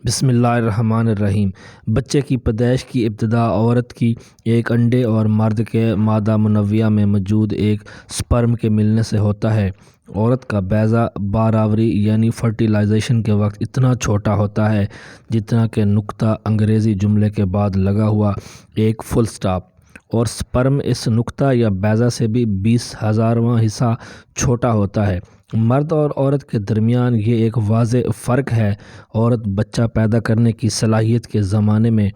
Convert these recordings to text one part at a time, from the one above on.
بسم اللہ الرحمن الرحیم۔ بچے کی پیدائش کی ابتدا عورت کی ایک انڈے اور مرد کے مادہ منویہ میں موجود ایک سپرم کے ملنے سے ہوتا ہے۔ عورت کا بیضہ باراوری یعنی فرٹیلائزیشن کے وقت اتنا چھوٹا ہوتا ہے جتنا کہ نقطہ انگریزی جملے کے بعد لگا ہوا ایک فل سٹاپ، اور سپرم اس نقطہ یا بیضہ سے بھی 20,000واں حصہ چھوٹا ہوتا ہے۔ مرد اور عورت کے درمیان یہ ایک واضح فرق ہے۔ عورت بچہ پیدا کرنے کی صلاحیت کے زمانے میں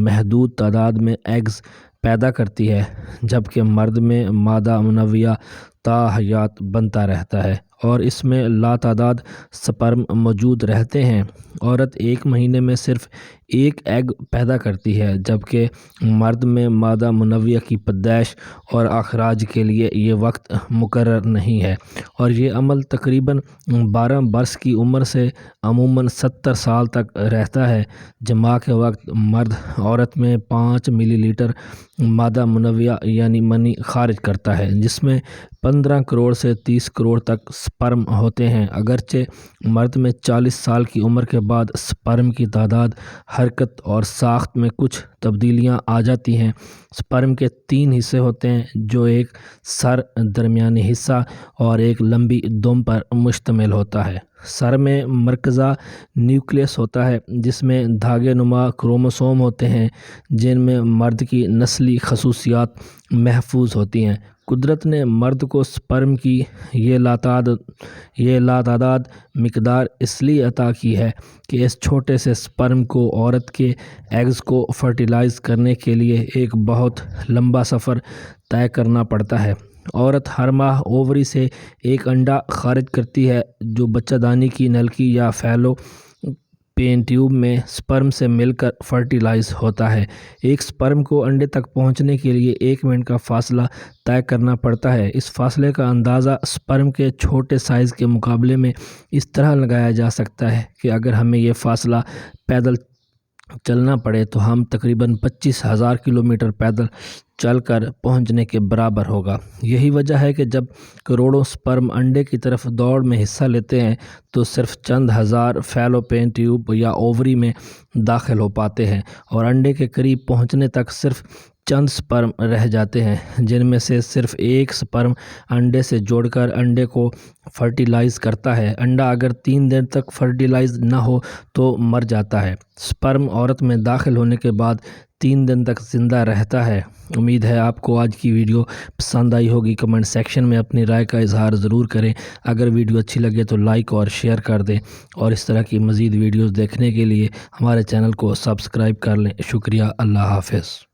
محدود تعداد میں ایگز پیدا کرتی ہے، جبکہ مرد میں مادہ منویہ تا حیات بنتا رہتا ہے اور اس میں لاتعداد سپرم موجود رہتے ہیں۔ عورت ایک مہینے میں صرف ایک ایگ پیدا کرتی ہے، جبکہ مرد میں مادہ منویہ کی پیدائش اور اخراج کے لیے یہ وقت مقرر نہیں ہے، اور یہ عمل تقریباً 12 برس کی عمر سے عموماً 70 سال تک رہتا ہے۔ جماع کے وقت مرد عورت میں 5 ملی لیٹر مادہ منویہ یعنی منی خارج کرتا ہے، جس میں 15 کروڑ سے 30 کروڑ تک سپرم ہوتے ہیں۔ اگرچہ مرد میں 40 سال کی عمر کے بعد سپرم کی تعداد، حرکت اور ساخت میں کچھ تبدیلیاں آ جاتی ہیں۔ سپرم کے 3 حصے ہوتے ہیں، جو ایک سر، درمیانی حصہ اور ایک لمبی دم پر مشتمل ہوتا ہے۔ سر میں مرکزہ نیوکلیس ہوتا ہے، جس میں دھاگے نما کروموسوم ہوتے ہیں جن میں مرد کی نسلی خصوصیات محفوظ ہوتی ہیں۔ قدرت نے مرد کو سپرم کی یہ لاتعداد مقدار اس لیے عطا کی ہے کہ اس چھوٹے سے سپرم کو عورت کے ایگز کو فرٹیلائز کرنے کے لیے ایک بہت لمبا سفر طے کرنا پڑتا ہے۔ عورت ہر ماہ اووری سے ایک انڈا خارج کرتی ہے، جو بچہ دانی کی نلکی یا فیلوپین ٹیوب میں سپرم سے مل کر فرٹیلائز ہوتا ہے۔ ایک سپرم کو انڈے تک پہنچنے کے لیے 1 منٹ کا فاصلہ طے کرنا پڑتا ہے۔ اس فاصلے کا اندازہ سپرم کے چھوٹے سائز کے مقابلے میں اس طرح لگایا جا سکتا ہے کہ اگر ہمیں یہ فاصلہ پیدل چلنا پڑے تو ہم تقریباً 25,000 کلومیٹر پیدل چل کر پہنچنے کے برابر ہوگا۔ یہی وجہ ہے کہ جب کروڑوں سپرم انڈے کی طرف دوڑ میں حصہ لیتے ہیں تو صرف چند ہزار فیلوپین ٹیوب یا اووری میں داخل ہو پاتے ہیں، اور انڈے کے قریب پہنچنے تک صرف چند سپرم رہ جاتے ہیں، جن میں سے صرف ایک سپرم انڈے سے جڑ کر انڈے کو فرٹیلائز کرتا ہے۔ انڈا اگر 3 دن تک فرٹیلائز نہ ہو تو مر جاتا ہے۔ سپرم عورت میں داخل ہونے کے بعد 3 دن تک زندہ رہتا ہے۔ امید ہے آپ کو آج کی ویڈیو پسند آئی ہوگی۔ کمنٹ سیکشن میں اپنی رائے کا اظہار ضرور کریں۔ اگر ویڈیو اچھی لگے تو لائک اور شیئر کر دیں، اور اس طرح کی مزید ویڈیوز دیکھنے کے لیے ہمارے چینل کو سبسکرائب کر لیں۔ شکریہ۔ اللہ حافظ۔